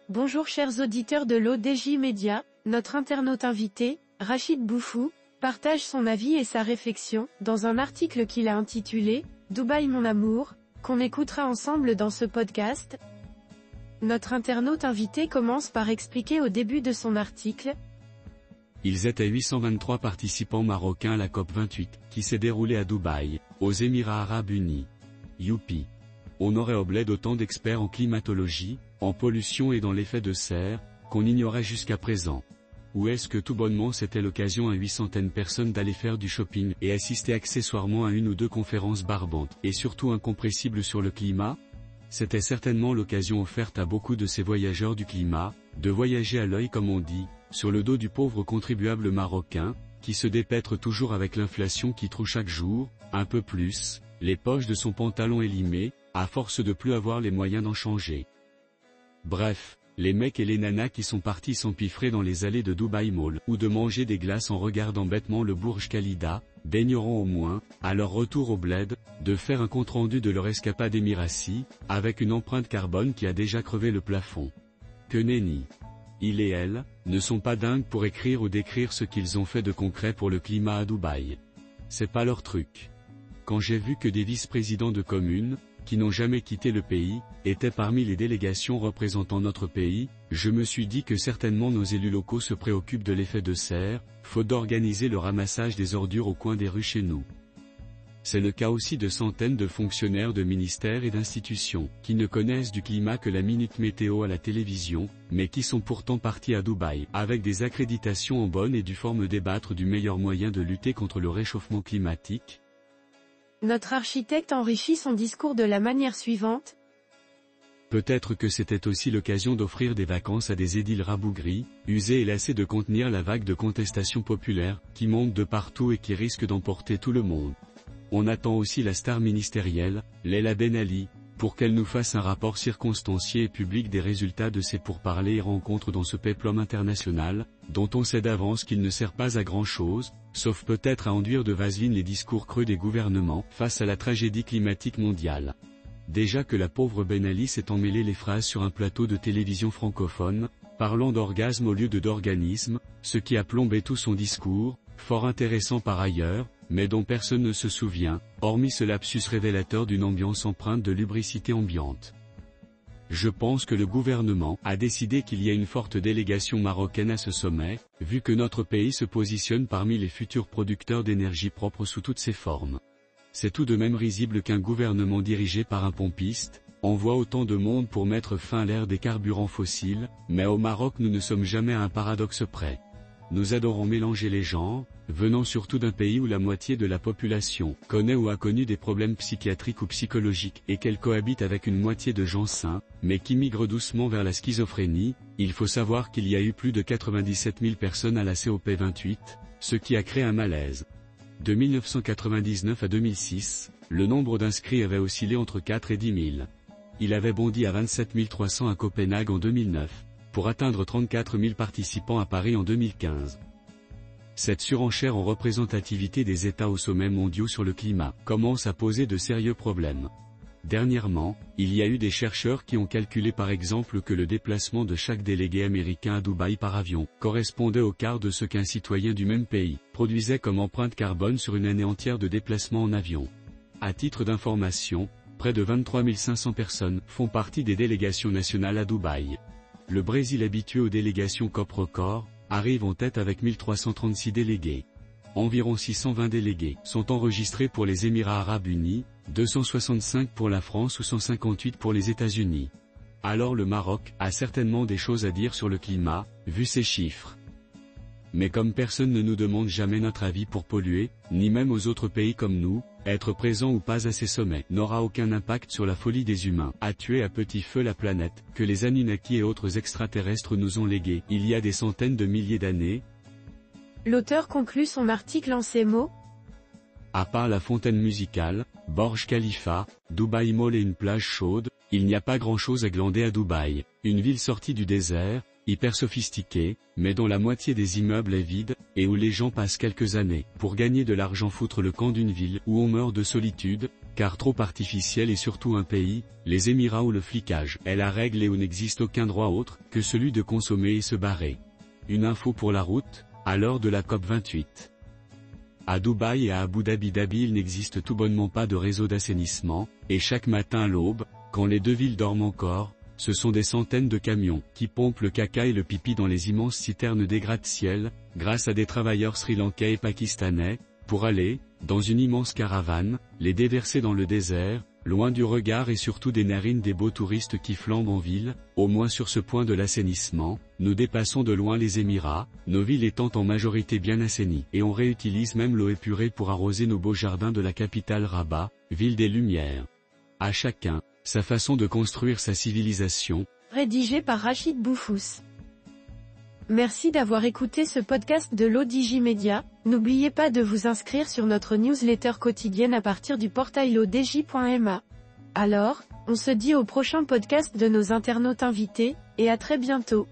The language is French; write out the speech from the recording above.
Bonjour chers auditeurs de l'ODJ Média, notre internaute invité, Rachid Boufou, partage son avis et sa réflexion, dans un article qu'il a intitulé « Dubaï mon amour », qu'on écoutera ensemble dans ce podcast. Notre internaute invité commence par expliquer au début de son article. Ils étaient 823 participants marocains à la COP28, qui s'est déroulée à Dubaï, aux Émirats Arabes Unis. Youpi! On aurait au bled autant d'experts en climatologie, en pollution et dans l'effet de serre, qu'on ignorait jusqu'à présent. Ou est-ce que tout bonnement c'était l'occasion à 800 personnes d'aller faire du shopping et assister accessoirement à une ou deux conférences barbantes, et surtout incompressibles sur le climat? C'était certainement l'occasion offerte à beaucoup de ces voyageurs du climat, de voyager à l'œil comme on dit, sur le dos du pauvre contribuable marocain, qui se dépètre toujours avec l'inflation qui troue chaque jour, un peu plus, les poches de son pantalon élimées, à force de plus avoir les moyens d'en changer. Bref, les mecs et les nanas qui sont partis s'empiffrer dans les allées de Dubaï Mall, ou de manger des glaces en regardant bêtement le Burj Khalifa, daigneront au moins, à leur retour au bled, de faire un compte-rendu de leur escapade émirassie, avec une empreinte carbone qui a déjà crevé le plafond. Que nenni. Il et elle, ne sont pas dingues pour écrire ou décrire ce qu'ils ont fait de concret pour le climat à Dubaï. C'est pas leur truc. Quand j'ai vu que des vice-présidents de communes, qui n'ont jamais quitté le pays, étaient parmi les délégations représentant notre pays, je me suis dit que certainement nos élus locaux se préoccupent de l'effet de serre, faute d'organiser le ramassage des ordures au coin des rues chez nous. C'est le cas aussi de centaines de fonctionnaires de ministères et d'institutions, qui ne connaissent du climat que la minute météo à la télévision, mais qui sont pourtant partis à Dubaï, avec des accréditations en bonne et due forme débattre du meilleur moyen de lutter contre le réchauffement climatique. Notre architecte enrichit son discours de la manière suivante. Peut-être que c'était aussi l'occasion d'offrir des vacances à des édiles rabougris, usés et lassés de contenir la vague de contestation populaire, qui monte de partout et qui risque d'emporter tout le monde. On attend aussi la star ministérielle, Leila Ben Ali, pour qu'elle nous fasse un rapport circonstancié et public des résultats de ses pourparlers et rencontres dans ce péplum international, dont on sait d'avance qu'il ne sert pas à grand-chose, sauf peut-être à enduire de vaseline les discours creux des gouvernements face à la tragédie climatique mondiale. Déjà que la pauvre Ben Ali s'est emmêlé les phrases sur un plateau de télévision francophone, parlant d'orgasme au lieu d'organisme, ce qui a plombé tout son discours, fort intéressant par ailleurs, mais dont personne ne se souvient, hormis ce lapsus révélateur d'une ambiance empreinte de lubricité ambiante. Je pense que le gouvernement a décidé qu'il y a une forte délégation marocaine à ce sommet, vu que notre pays se positionne parmi les futurs producteurs d'énergie propre sous toutes ses formes. C'est tout de même risible qu'un gouvernement dirigé par un pompiste envoie autant de monde pour mettre fin à l'ère des carburants fossiles, mais au Maroc nous ne sommes jamais à un paradoxe près. Nous adorons mélanger les genres, venant surtout d'un pays où la moitié de la population connaît ou a connu des problèmes psychiatriques ou psychologiques et qu'elle cohabite avec une moitié de gens sains, mais qui migrent doucement vers la schizophrénie. Il faut savoir qu'il y a eu plus de 97 000 personnes à la COP28, ce qui a créé un malaise. De 1999 à 2006, le nombre d'inscrits avait oscillé entre 4 et 10 000. Il avait bondi à 27 300 à Copenhague en 2009. Pour atteindre 34 000 participants à Paris en 2015. Cette surenchère en représentativité des États au sommet mondiaux sur le climat commence à poser de sérieux problèmes. Dernièrement, il y a eu des chercheurs qui ont calculé par exemple que le déplacement de chaque délégué américain à Dubaï par avion correspondait au quart de ce qu'un citoyen du même pays produisait comme empreinte carbone sur une année entière de déplacement en avion. À titre d'information, près de 23 500 personnes font partie des délégations nationales à Dubaï. Le Brésil, habitué aux délégations COP record, arrive en tête avec 1336 délégués. Environ 620 délégués sont enregistrés pour les Émirats Arabes Unis, 265 pour la France ou 158 pour les États-Unis. Alors le Maroc a certainement des choses à dire sur le climat, vu ces chiffres. Mais comme personne ne nous demande jamais notre avis pour polluer, ni même aux autres pays comme nous, être présent ou pas à ces sommets n'aura aucun impact sur la folie des humains à tuer à petit feu la planète, que les Anunnaki et autres extraterrestres nous ont léguée il y a des centaines de milliers d'années. L'auteur conclut son article en ces mots. À part la fontaine musicale, Burj Khalifa, Dubaï Mall et une plage chaude, il n'y a pas grand-chose à glander à Dubaï, une ville sortie du désert, hyper sophistiquée, mais dont la moitié des immeubles est vide, et où les gens passent quelques années pour gagner de l'argent foutre le camp d'une ville où on meurt de solitude, car trop artificielle et surtout un pays, les Émirats où le flicage est la règle et où n'existe aucun droit autre que celui de consommer et se barrer. Une info pour la route, à l'heure de la COP28. À Dubaï et à Abu Dhabi il n'existe tout bonnement pas de réseau d'assainissement, et chaque matin à l'aube, quand les deux villes dorment encore, ce sont des centaines de camions qui pompent le caca et le pipi dans les immenses citernes des gratte-ciel, grâce à des travailleurs sri-lankais et pakistanais, pour aller, dans une immense caravane, les déverser dans le désert, loin du regard et surtout des narines des beaux touristes qui flambent en ville. Au moins sur ce point de l'assainissement, nous dépassons de loin les Émirats, nos villes étant en majorité bien assainies, et on réutilise même l'eau épurée pour arroser nos beaux jardins de la capitale Rabat, ville des Lumières. À chacun, sa façon de construire sa civilisation. Rédigé par Rachid Boufous. Merci d'avoir écouté ce podcast de l'ODJ Media. N'oubliez pas de vous inscrire sur notre newsletter quotidienne à partir du portail lodj.ma. Alors, on se dit au prochain podcast de nos internautes invités, et à très bientôt.